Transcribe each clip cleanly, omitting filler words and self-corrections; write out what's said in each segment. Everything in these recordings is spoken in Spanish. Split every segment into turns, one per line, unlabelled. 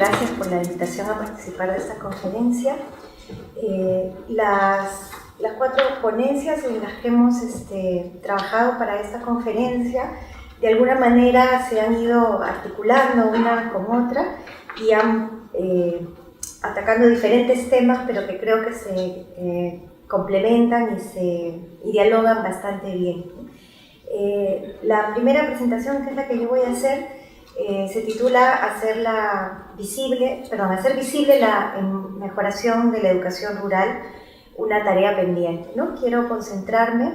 gracias por la invitación a participar de esta conferencia. Las 4 ponencias en las que hemos trabajado para esta conferencia, de alguna manera se han ido articulando una con otra y han atacando diferentes temas, pero que creo que se complementan y dialogan bastante bien. La primera presentación, que es la que yo voy a hacer, se titula hacer visible la mejoración de la educación rural, una tarea pendiente, ¿no? Quiero concentrarme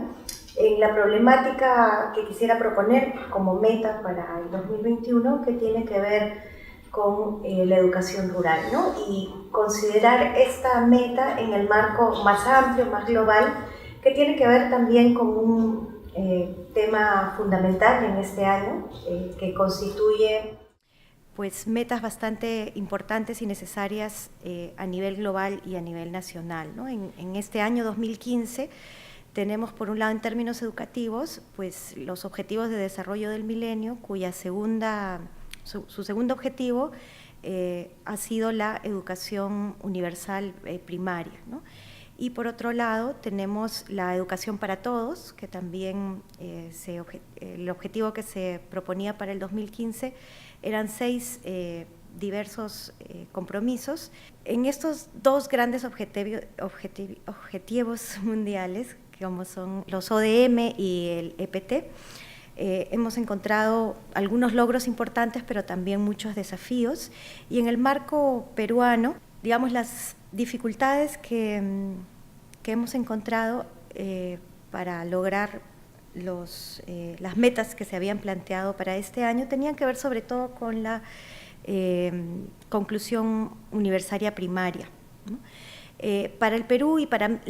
en la problemática que quisiera proponer como meta para el 2021, que tiene que ver con la educación rural, ¿no? Y considerar esta meta en el marco más amplio, más global, que tiene que ver también con un tema fundamental en este año, que constituye pues metas bastante importantes y necesarias a nivel global y a nivel nacional, ¿no? En este año 2015 tenemos, por un lado, en términos educativos, pues los Objetivos de Desarrollo del Milenio, cuya su segundo objetivo ha sido la educación universal primaria, ¿no? Y por otro lado tenemos la educación para todos, que también el objetivo que se proponía para el 2015 eran 6 diversos compromisos. En estos 2 grandes objetivos mundiales, como son los ODM y el EPT, hemos encontrado algunos logros importantes, pero también muchos desafíos. Y en el marco peruano, digamos, las dificultades que hemos encontrado para lograr las metas que se habían planteado para este año tenían que ver sobre todo con la conclusión universitaria primaria, ¿no? Para el Perú y para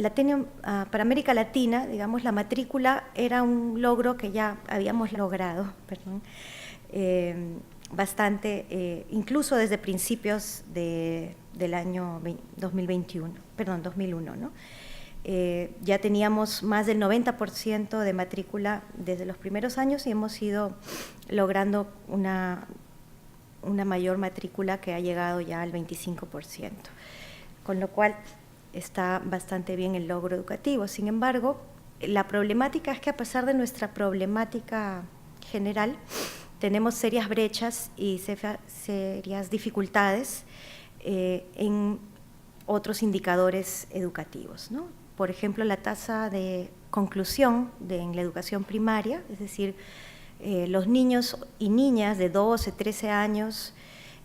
América Latina, digamos, la matrícula era un logro que ya habíamos logrado, incluso desde principios del año 2001, ¿no? Ya teníamos más del 90% de matrícula desde los primeros años y hemos ido logrando una mayor matrícula que ha llegado ya al 25%, con lo cual está bastante bien el logro educativo. Sin embargo, la problemática es que, a pesar de nuestra problemática general, tenemos serias brechas y serias dificultades en otros indicadores educativos, ¿no? Por ejemplo, la tasa de conclusión en la educación primaria, es decir, los niños y niñas de 12, 13 años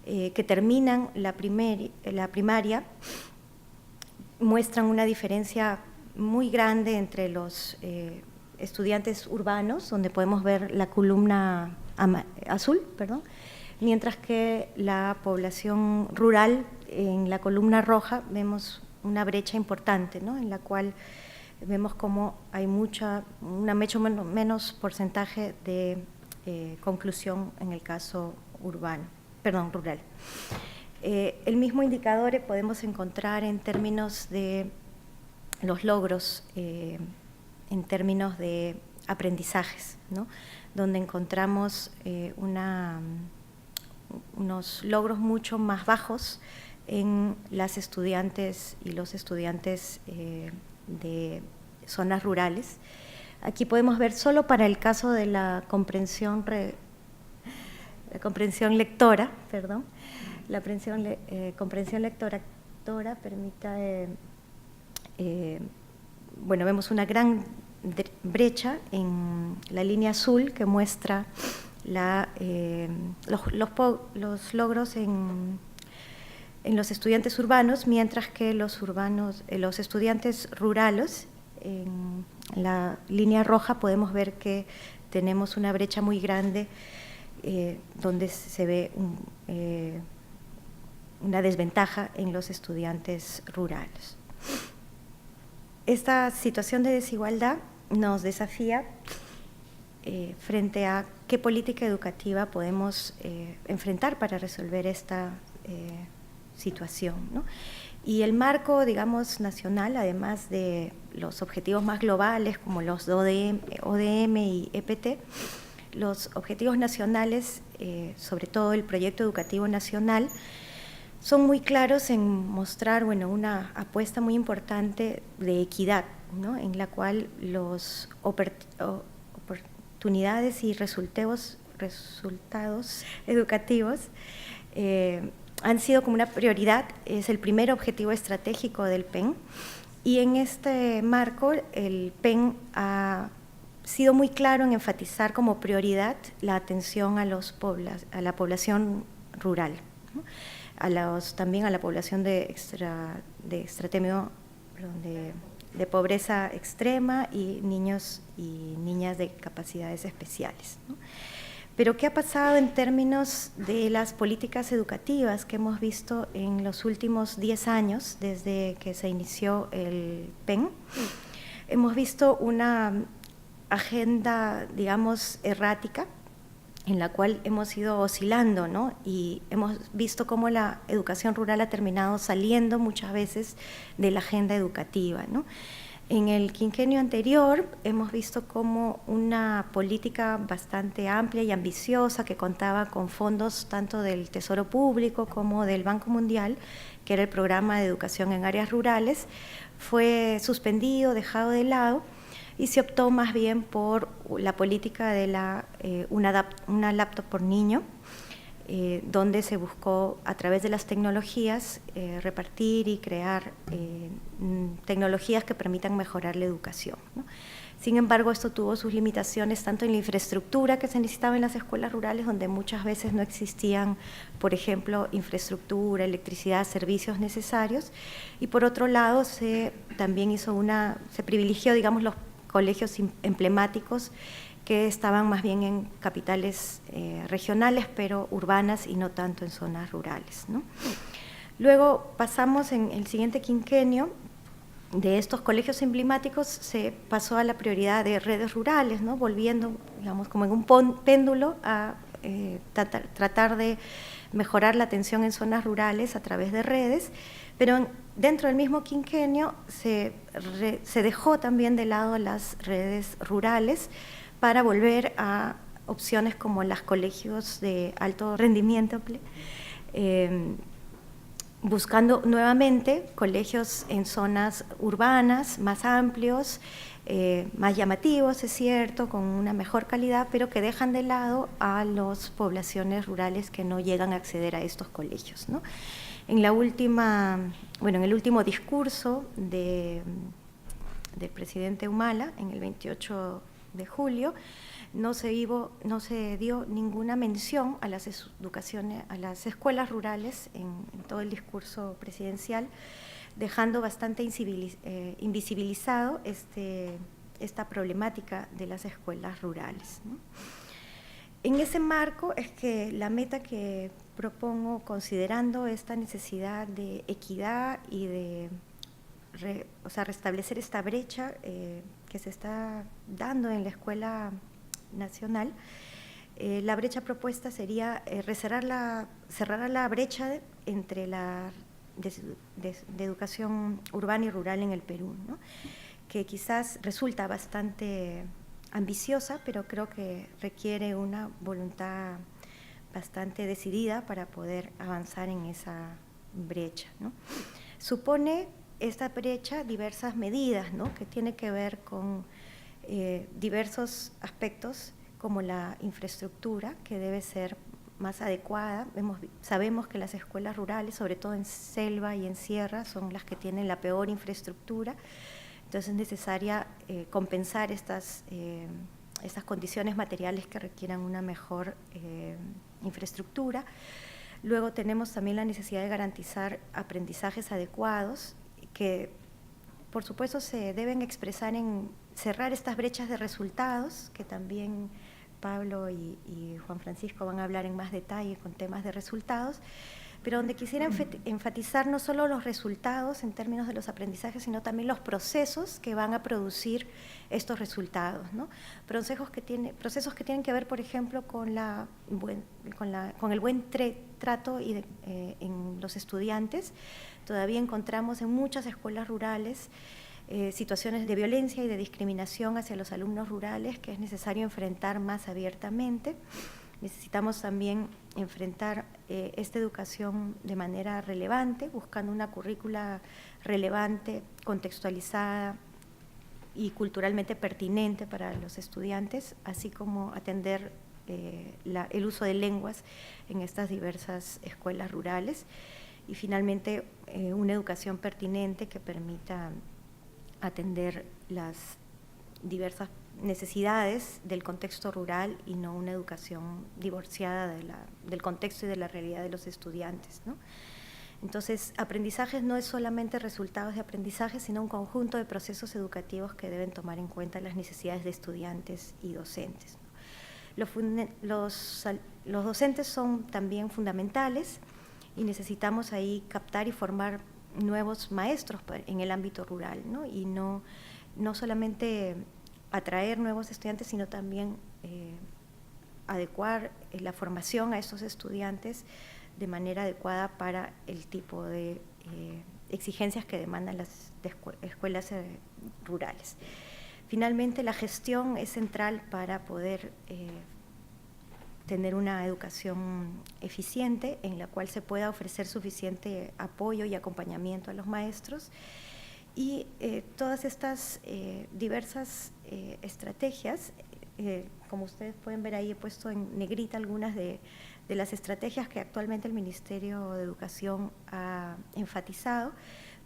que terminan la primaria muestran una diferencia muy grande entre los estudiantes urbanos, donde podemos ver la columna azul, mientras que la población rural, en la columna roja, vemos una brecha importante, ¿no? En la cual vemos cómo hay menos porcentaje de conclusión en el caso rural. El mismo indicador podemos encontrar en términos de los logros, en términos de aprendizajes, ¿no? Donde encontramos unos logros mucho más bajos en las estudiantes y los estudiantes de zonas rurales. Aquí podemos ver, solo para el caso de la comprensión lectora, vemos una gran brecha en la línea azul que muestra los logros en los estudiantes urbanos, mientras que los estudiantes rurales, en la línea roja podemos ver que tenemos una brecha muy grande donde se ve una desventaja en los estudiantes rurales. Esta situación de desigualdad nos desafía frente a qué política educativa podemos enfrentar para resolver esta situación, ¿no? Y el marco, digamos, nacional, además de los objetivos más globales como los ODM y EPT, los objetivos nacionales, sobre todo el proyecto educativo nacional, son muy claros en mostrar, bueno, una apuesta muy importante de equidad, ¿no? En la cual los oportunidades y resultados educativos han sido como una prioridad, es el primer objetivo estratégico del PEN, y en este marco el PEN ha sido muy claro en enfatizar como prioridad la atención a la población rural, ¿no? También a la población de pobreza extrema y niños y niñas de capacidades especiales, ¿no? Pero ¿qué ha pasado en términos de las políticas educativas que hemos visto en los últimos 10 años desde que se inició el PEN? Hemos visto una agenda, digamos, errática, en la cual hemos ido oscilando, ¿no? Y hemos visto cómo la educación rural ha terminado saliendo muchas veces de la agenda educativa, ¿no? En el quinquenio anterior hemos visto cómo una política bastante amplia y ambiciosa que contaba con fondos tanto del Tesoro Público como del Banco Mundial, que era el programa de educación en áreas rurales, fue suspendido, dejado de lado, y se optó más bien por la política de una laptop por niño, donde se buscó a través de las tecnologías repartir y crear tecnologías que permitan mejorar la educación, ¿no? Sin embargo, esto tuvo sus limitaciones tanto en la infraestructura que se necesitaba en las escuelas rurales, donde muchas veces no existían, por ejemplo, infraestructura, electricidad, servicios necesarios, y por otro lado se privilegió, digamos, los colegios emblemáticos que estaban más bien en capitales regionales, pero urbanas y no tanto en zonas rurales, ¿no? Luego pasamos en el siguiente quinquenio, de estos colegios emblemáticos se pasó a la prioridad de redes rurales, ¿no? Volviendo, digamos, como en un péndulo a tratar de mejorar la atención en zonas rurales a través de redes, pero dentro del mismo quinquenio se dejó también de lado las redes rurales para volver a opciones como los colegios de alto rendimiento, buscando nuevamente colegios en zonas urbanas más amplios, más llamativos, es cierto, con una mejor calidad, pero que dejan de lado a las poblaciones rurales que no llegan a acceder a estos colegios, ¿no? En el último discurso del presidente Humala, en el 28 de julio, no se dio ninguna mención a las escuelas rurales en todo el discurso presidencial, dejando bastante invisibilizado esta problemática de las escuelas rurales, ¿no? En ese marco es que la meta que propongo, considerando esta necesidad de equidad y de restablecer esta brecha que se está dando en la escuela nacional, la brecha propuesta sería cerrar la brecha entre de educación urbana y rural en el Perú, ¿no? Que quizás resulta bastante ambiciosa, pero creo que requiere una voluntad bastante decidida para poder avanzar en esa brecha, ¿no? Supone esta brecha diversas medidas, ¿no? Que tiene que ver con diversos aspectos como la infraestructura, que debe ser más adecuada. Sabemos que las escuelas rurales, sobre todo en selva y en sierra, son las que tienen la peor infraestructura, entonces es necesaria compensar estas condiciones materiales que requieran una mejor infraestructura. Luego tenemos también la necesidad de garantizar aprendizajes adecuados que, por supuesto, se deben expresar en cerrar estas brechas de resultados, que también Pablo y Juan Francisco van a hablar en más detalle con temas de resultados, pero donde quisiera enfatizar no solo los resultados en términos de los aprendizajes, sino también los procesos que van a producir estos resultados, ¿no? Procesos que tienen que ver, por ejemplo, con el buen trato en los estudiantes. Todavía encontramos en muchas escuelas rurales situaciones de violencia y de discriminación hacia los alumnos rurales que es necesario enfrentar más abiertamente. Necesitamos también enfrentar esta educación de manera relevante, buscando una currícula relevante, contextualizada y culturalmente pertinente para los estudiantes, así como atender el uso de lenguas en estas diversas escuelas rurales. Y finalmente, una educación pertinente que permita atender las diversas necesidades del contexto rural y no una educación divorciada del contexto y de la realidad de los estudiantes, ¿no? Entonces, aprendizajes no es solamente resultados de aprendizaje, sino un conjunto de procesos educativos que deben tomar en cuenta las necesidades de estudiantes y docentes, ¿no? Los docentes son también fundamentales y necesitamos ahí captar y formar nuevos maestros en el ámbito rural, ¿no? Y no solamente atraer nuevos estudiantes, sino también adecuar la formación a estos estudiantes de manera adecuada para el tipo de exigencias que demandan las escuelas rurales. Finalmente, la gestión es central para poder tener una educación eficiente en la cual se pueda ofrecer suficiente apoyo y acompañamiento a los maestros. Y todas estas diversas estrategias, como ustedes pueden ver ahí, he puesto en negrita algunas de las estrategias que actualmente el Ministerio de Educación ha enfatizado,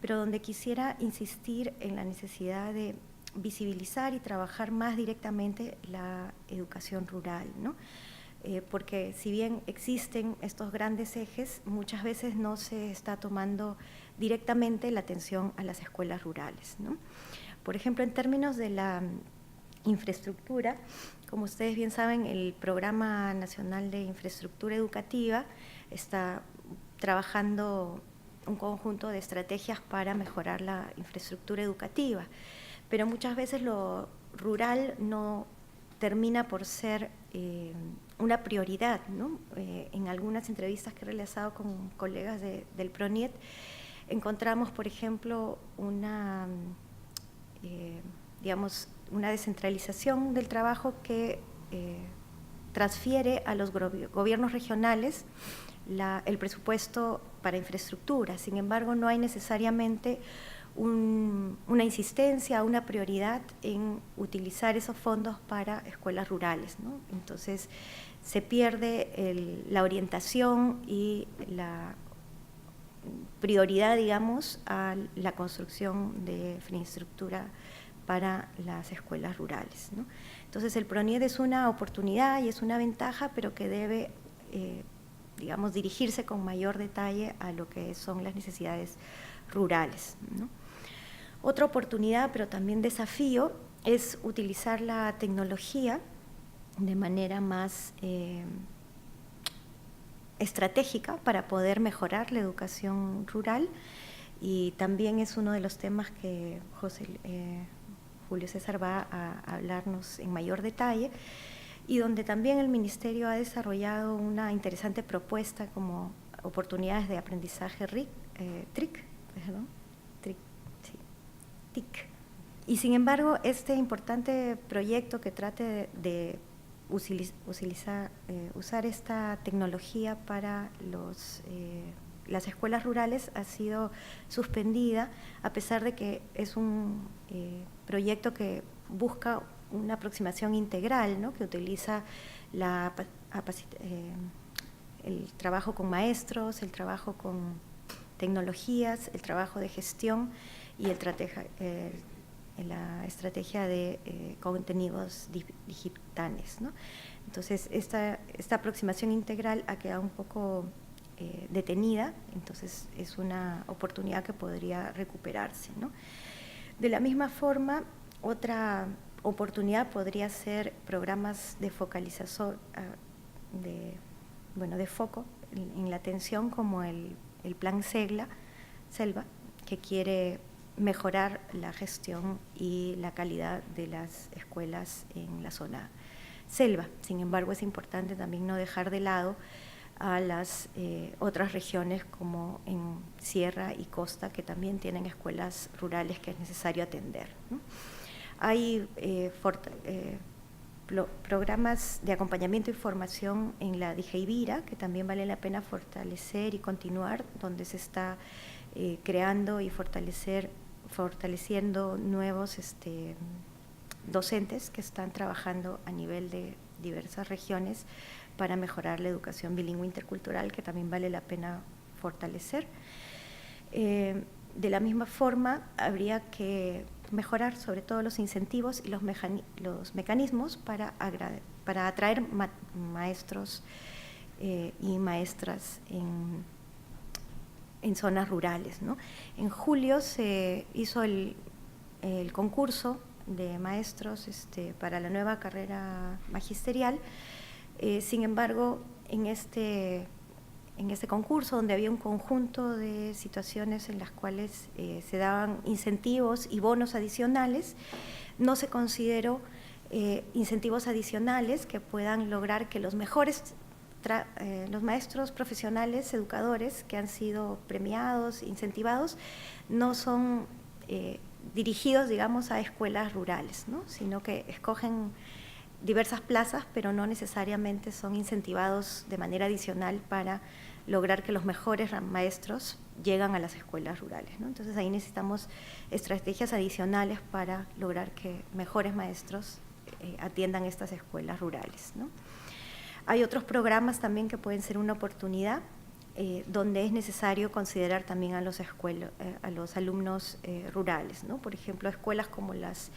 pero donde quisiera insistir en la necesidad de visibilizar y trabajar más directamente la educación rural, ¿no? Porque si bien existen estos grandes ejes, muchas veces no se está tomando directamente la atención a las escuelas rurales, ¿no? Por ejemplo, en términos de la infraestructura, como ustedes bien saben, el Programa Nacional de Infraestructura Educativa está trabajando un conjunto de estrategias para mejorar la infraestructura educativa, pero muchas veces lo rural no termina por ser una prioridad, ¿no? En algunas entrevistas que he realizado con colegas del PRONIET, encontramos, por ejemplo, una descentralización del trabajo que transfiere a los gobiernos regionales el presupuesto para infraestructura. Sin embargo, no hay necesariamente una insistencia, una prioridad en utilizar esos fondos para escuelas rurales, ¿no? Entonces, se pierde la orientación y la prioridad, digamos, a la construcción de infraestructura para las escuelas rurales, ¿no? Entonces, el PRONIED es una oportunidad y es una ventaja, pero que debe, digamos, dirigirse con mayor detalle a lo que son las necesidades rurales, ¿no? Otra oportunidad, pero también desafío, es utilizar la tecnología de manera más estratégica para poder mejorar la educación rural, y también es uno de los temas que Julio César va a hablarnos en mayor detalle, y donde también el Ministerio ha desarrollado una interesante propuesta como oportunidades de aprendizaje TIC. Y sin embargo, este importante proyecto que trate de usar esta tecnología para las escuelas rurales ha sido suspendida, a pesar de que es un proyecto que busca una aproximación integral, ¿no? Que utiliza el trabajo con maestros, el trabajo con tecnologías, el trabajo de gestión y la estrategia de contenidos digitales, ¿no? Entonces, esta aproximación integral ha quedado un poco detenida, entonces es una oportunidad que podría recuperarse, ¿no? De la misma forma, otra oportunidad podría ser programas de focalización, de foco en la atención, como el Plan Selva, que quiere mejorar la gestión y la calidad de las escuelas en la zona selva. Sin embargo, es importante también no dejar de lado a las otras regiones como en sierra y costa, que también tienen escuelas rurales que es necesario atender, ¿no? Hay programas de acompañamiento y formación en la DIJEIVIRA, que también vale la pena fortalecer y continuar, donde se está creando y fortaleciendo nuevos docentes que están trabajando a nivel de diversas regiones para mejorar la educación bilingüe intercultural, que también vale la pena fortalecer. De la misma forma, habría que mejorar sobre todo los incentivos y los mecanismos para atraer maestros y maestras en zonas rurales, ¿no? En julio se hizo el concurso de maestros para la nueva carrera magisterial. Sin embargo, en este concurso, donde había un conjunto de situaciones en las cuales se daban incentivos y bonos adicionales, no se consideró incentivos adicionales que puedan lograr que los mejores los maestros profesionales, educadores que han sido premiados, incentivados, no son dirigidos, digamos, a escuelas rurales, ¿no? Sino que escogen diversas plazas, pero no necesariamente son incentivados de manera adicional para lograr que los mejores maestros lleguen a las escuelas rurales, ¿no? Entonces ahí necesitamos estrategias adicionales para lograr que mejores maestros atiendan estas escuelas rurales, ¿no? Hay otros programas también que pueden ser una oportunidad, donde es necesario considerar también a los alumnos rurales, ¿no? Por ejemplo, escuelas como las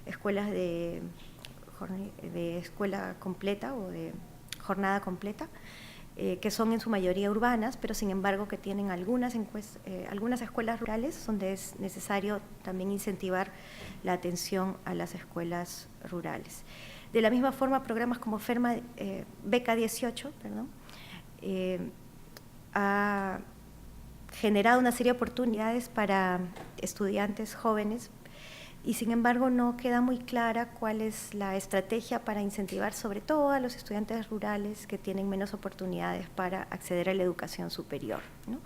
escuelas de escuela completa o de jornada completa, que son en su mayoría urbanas, pero sin embargo que tienen algunas escuelas rurales donde es necesario también incentivar la atención a las escuelas rurales. De la misma forma, programas como Beca 18, ha generado una serie de oportunidades para estudiantes jóvenes y sin embargo no queda muy clara cuál es la estrategia para incentivar sobre todo a los estudiantes rurales que tienen menos oportunidades para acceder a la educación superior, ¿no?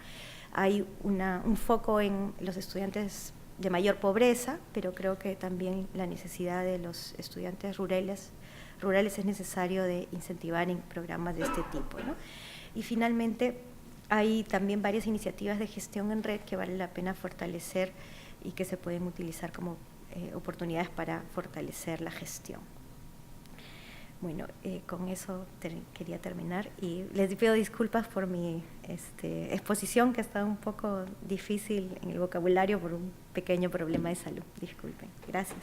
Hay un foco en los estudiantes de mayor pobreza, pero creo que también la necesidad de los estudiantes rurales es necesario de incentivar en programas de este tipo, ¿no? Y finalmente hay también varias iniciativas de gestión en red que vale la pena fortalecer y que se pueden utilizar como oportunidades para fortalecer la gestión. Bueno, con eso quería terminar y les pido disculpas por mi exposición, que está un poco difícil en el vocabulario por un pequeño problema de salud. Disculpen. Gracias.